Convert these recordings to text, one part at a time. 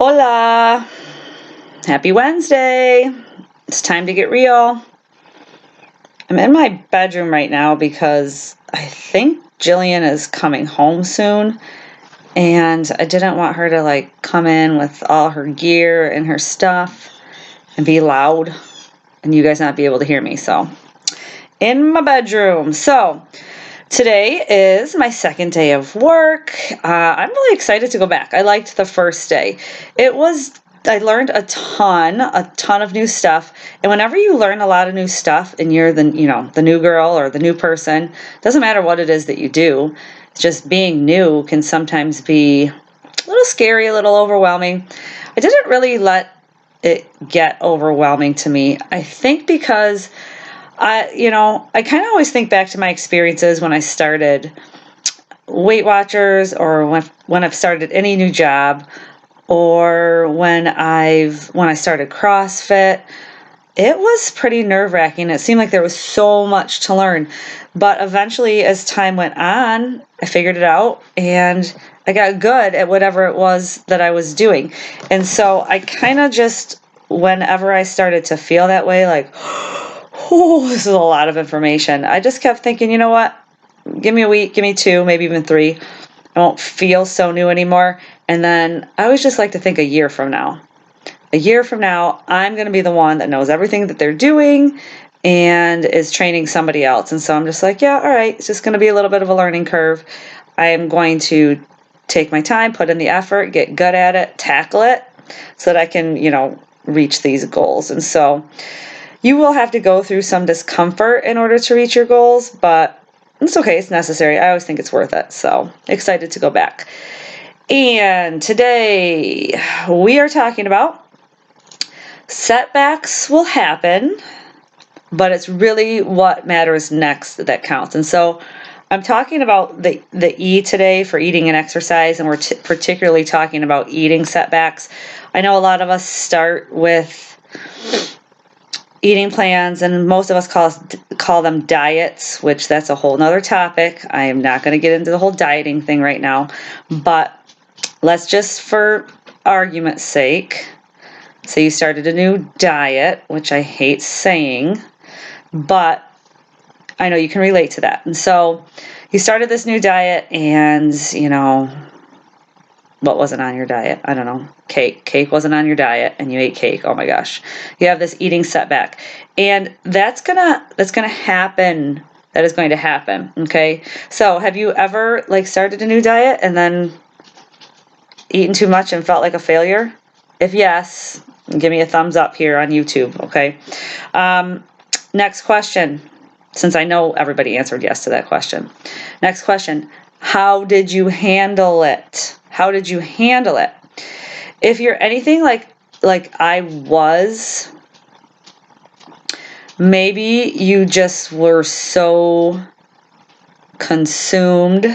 Hola! Happy Wednesday! It's time to get real. I'm in my bedroom right now because I think Jillian is coming home soon, and I didn't want her to come in with all her gear and her stuff and be loud and you guys not be able to hear me. So, in my bedroom. So, today is my second day of work. I'm really excited to go back. I liked the first day. I learned a ton of new stuff. And whenever you learn a lot of new stuff and you're the new girl or the new person, doesn't matter what it is that you do, just being new can sometimes be a little scary, a little overwhelming. I didn't really let it get overwhelming to me. I think because I kind of always think back to my experiences when I started Weight Watchers, or when I've started any new job, or when I started CrossFit. It was pretty nerve-wracking. It seemed like there was so much to learn. But eventually, as time went on, I figured it out and I got good at whatever it was that I was doing. And so I kind of just, whenever I started to feel that way, like, oh, this is a lot of information, I just kept thinking, you know what? Give me a week, give me 2, maybe even 3. I won't feel so new anymore. And then I always just like to think a year from now. A year from now, I'm going to be the one that knows everything that they're doing and is training somebody else. And so I'm just like, yeah, all right, it's just going to be a little bit of a learning curve. I am going to take my time, put in the effort, get good at it, tackle it so that I can, reach these goals. And so you will have to go through some discomfort in order to reach your goals, but it's okay. It's necessary. I always think it's worth it. So excited to go back. And today we are talking about setbacks will happen, but it's really what matters next that counts. And so I'm talking about the E today for eating and exercise, and we're particularly talking about eating setbacks. I know a lot of us start with eating plans, and most of us call them diets, which that's a whole nother topic. I am not going to get into the whole dieting thing right now, but let's just, for argument's sake, say you started a new diet, which I hate saying, but I know you can relate to that. And so you started this new diet and, what wasn't on your diet? I don't know. Cake. Cake wasn't on your diet and you ate cake. Oh my gosh. You have this eating setback. And that's gonna happen. That is going to happen. Okay. So have you ever started a new diet and then eaten too much and felt like a failure? If yes, give me a thumbs up here on YouTube. Okay. Next question. Since I know everybody answered yes to that question. Next question. How did you handle it? How did you handle it? If you're anything like I was, maybe you just were so consumed. Do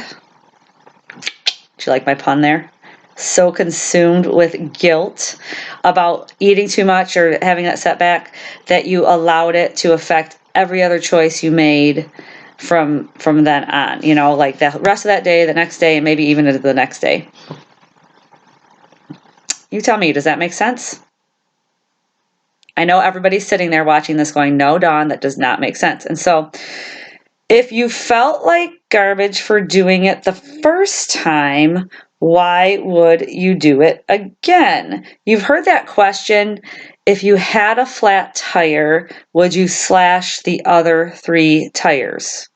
you like my pun there? So consumed with guilt about eating too much or having that setback that you allowed it to affect every other choice you made from then on, like the rest of that day, the next day, and maybe even into the next day. You tell me, does that make sense? I know everybody's sitting there watching this going, no, Dawn, that does not make sense. And so if you felt like garbage for doing it the first time, why would you do it again? You've heard that question. If you had a flat tire, would you slash the other 3 tires?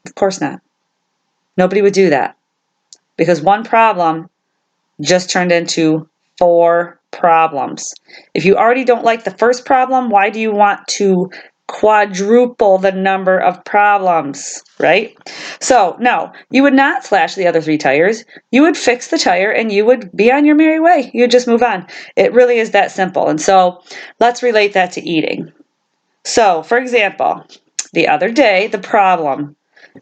Of course not. Nobody would do that because one problem just turned into 4 problems. If you already don't like the first problem, why do you want to quadruple the number of problems, right? So no, you would not slash the other 3 tires. You would fix the tire and you would be on your merry way. You would just move on. It really is that simple. And so let's relate that to eating. So for example, the other day, the problem,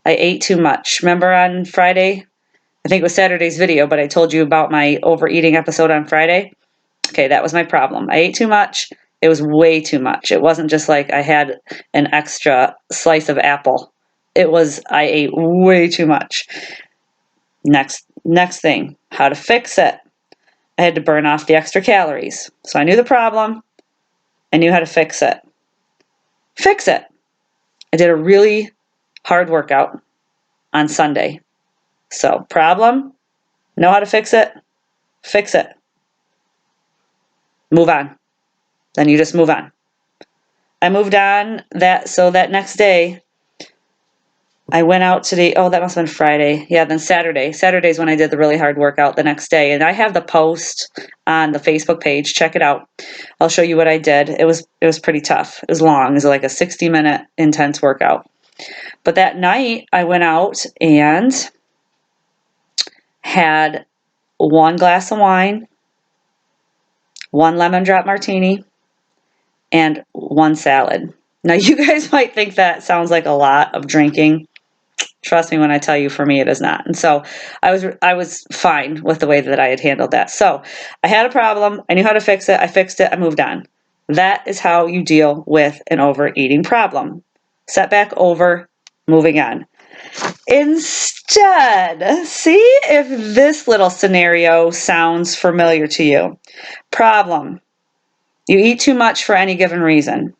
I ate too much. Remember on Friday? I think it was Saturday's video, but I told you about my overeating episode on Friday. Okay, that was my problem. I ate too much. It was way too much. It wasn't just like I had an extra slice of apple. It was I ate way too much. Next Next thing, how to fix it. I had to burn off the extra calories. So I knew the problem. I knew how to fix it. Fix it. I did a really hard workout on Sunday. So problem, know how to fix it. Fix it. Move on. Then you just move on. I moved on that next day, I went out to that must have been Friday. Yeah, then Saturday. Saturday's when I did the really hard workout the next day. And I have the post on the Facebook page. Check it out. I'll show you what I did. It was pretty tough. It was long. It was like a 60-minute intense workout. But that night I went out and had 1 glass of wine, 1 lemon drop martini, and 1 salad. Now you guys might think that sounds like a lot of drinking. Trust me when I tell you, for me, it is not. And so I was fine with the way that I had handled that. So I had a problem. I knew how to fix it. I fixed it. I moved on. That is how you deal with an overeating problem. Setback over, moving on. Instead, see if this little scenario sounds familiar to you. Problem. You eat too much for any given reason.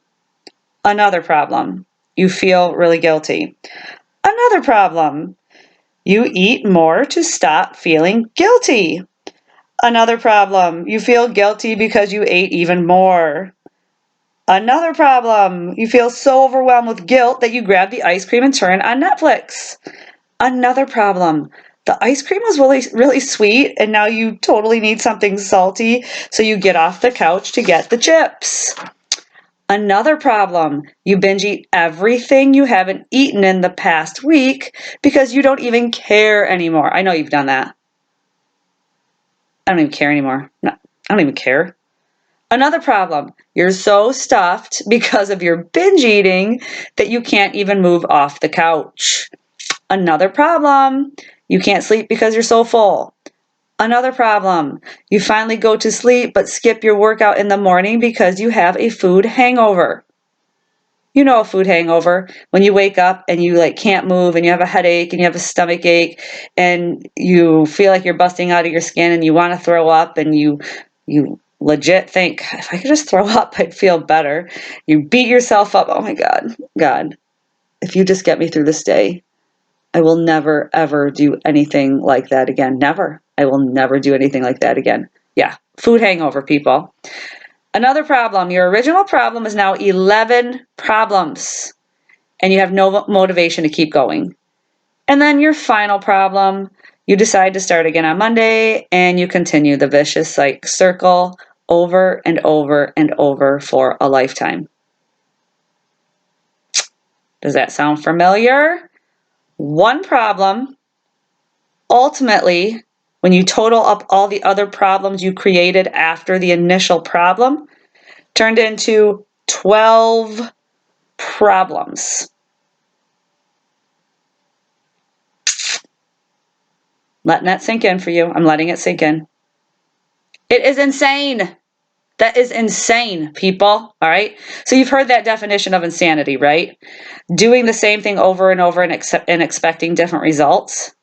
Another problem. You feel really guilty. Another problem. You eat more to stop feeling guilty. Another problem. You feel guilty because you ate even more. Another problem. You feel so overwhelmed with guilt that you grab the ice cream and turn on Netflix. Another problem. The ice cream was really, really sweet, and now you totally need something salty, so you get off the couch to get the chips. Another problem, you binge eat everything you haven't eaten in the past week because you don't even care anymore. I know you've done that. I don't even care anymore. No, I don't even care. Another problem, you're so stuffed because of your binge eating that you can't even move off the couch. Another problem, you can't sleep because you're so full. Another problem, you finally go to sleep but skip your workout in the morning because you have a food hangover. You know a food hangover, when you wake up and you can't move and you have a headache and you have a stomach ache and you feel like you're busting out of your skin and you want to throw up and you legit think, if I could just throw up, I'd feel better. You beat yourself up. Oh my God, if you just get me through this day, I will never, ever do anything like that again. Never. I will never do anything like that again. Yeah, food hangover, people. Another problem, your original problem is now 11 problems, and you have no motivation to keep going. And then your final problem, you decide to start again on Monday, and you continue the vicious circle over and over and over for a lifetime. Does that sound familiar? One problem, ultimately, when you total up all the other problems you created after the initial problem, turned into 12 problems. Letting that sink in for you. I'm letting it sink in. It is insane. That is insane, people. All right. So you've heard that definition of insanity, right? Doing the same thing over and over and expecting different results.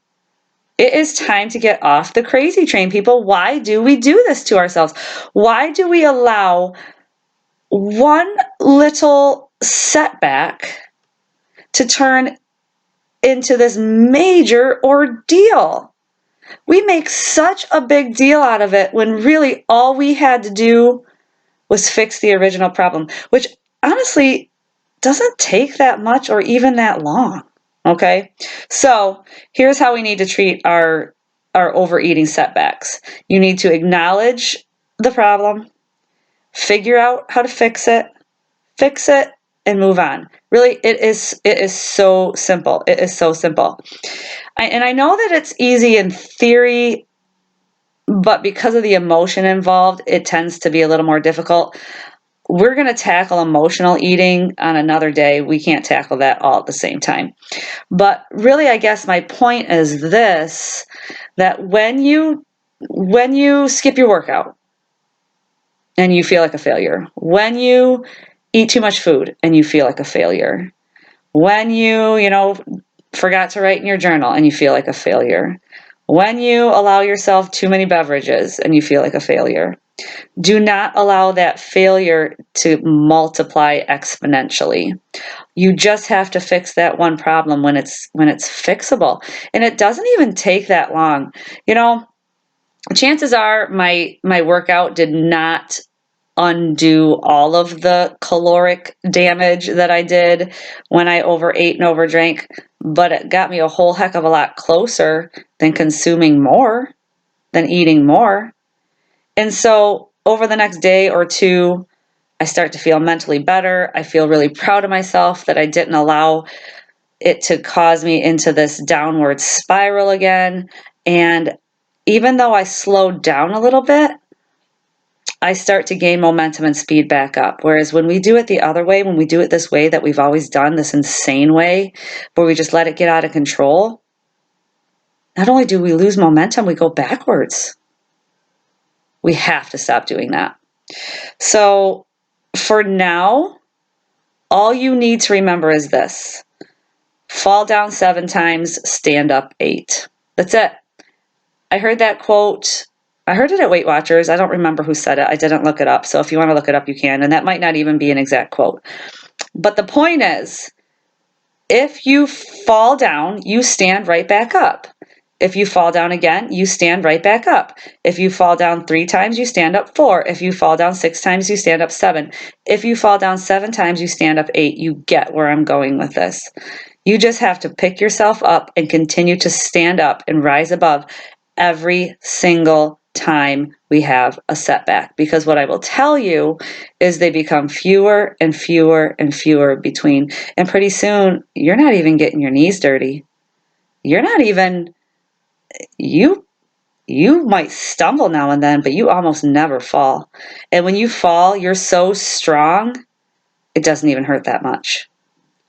It is time to get off the crazy train, people. Why do we do this to ourselves? Why do we allow one little setback to turn into this major ordeal? We make such a big deal out of it when really all we had to do was fix the original problem, which honestly doesn't take that much or even that long. Okay, so here's how we need to treat our overeating setbacks. You need to acknowledge the problem, figure out how to fix it, and move on. Really, it is so simple. It is so simple. And I know that it's easy in theory, but because of the emotion involved, it tends to be a little more difficult. We're going to tackle emotional eating on another day. We can't tackle that all at the same time. But really, I guess my point is this, that when you skip your workout and you feel like a failure, when you eat too much food and you feel like a failure, when you forgot to write in your journal and you feel like a failure, When you allow yourself too many beverages and you feel like a failure, do not allow that failure to multiply exponentially. You just have to fix that one problem when it's fixable. And it doesn't even take that long. You know, chances are my workout did not undo all of the caloric damage that I did when I overate and overdrank, but it got me a whole heck of a lot closer than consuming more, than eating more. And so over the next day or two, I start to feel mentally better. I feel really proud of myself that I didn't allow it to cause me into this downward spiral again. And even though I slowed down a little bit, I start to gain momentum and speed back up. Whereas when we do it the other way, when we do it this way that we've always done, this insane way, where we just let it get out of control, not only do we lose momentum, we go backwards. We have to stop doing that. So for now, all you need to remember is this: fall down 7 times, stand up 8. That's it. I heard that quote. I heard it at Weight Watchers. I don't remember who said it. I didn't look it up. So if you want to look it up, you can. And that might not even be an exact quote. But the point is, if you fall down, you stand right back up. If you fall down again, you stand right back up. If you fall down 3 times, you stand up 4. If you fall down 6 times, you stand up 7. If you fall down 7 times, you stand up 8. You get where I'm going with this. You just have to pick yourself up and continue to stand up and rise above every single time we have a setback. Because what I will tell you is they become fewer and fewer and fewer between. And pretty soon, you're not even getting your knees dirty. You're not even, you might stumble now and then, but you almost never fall. And when you fall, you're so strong, it doesn't even hurt that much.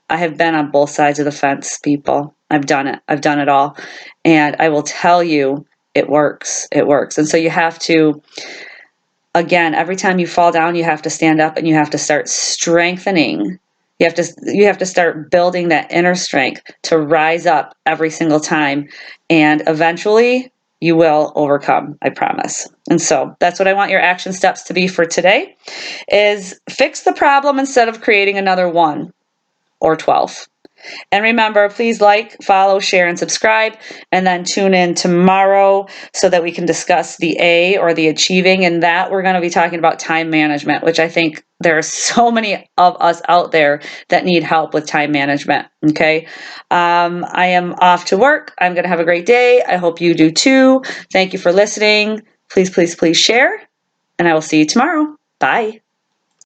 I have been on both sides of the fence, people. I've done it. I've done it all. And I will tell you, it works. It works. And so you have to, again, every time you fall down, you have to stand up and you have to start strengthening. You have to start building that inner strength to rise up every single time. And eventually you will overcome, I promise. And so that's what I want your action steps to be for today, is fix the problem instead of creating another one or 12. And remember, please like, follow, share, and subscribe, and then tune in tomorrow so that we can discuss the A, or the achieving. And that we're going to be talking about time management, which I think there are so many of us out there that need help with time management. Okay. I am off to work. I'm going to have a great day. I hope you do too. Thank you for listening. Please, please, please share, and I will see you tomorrow. Bye.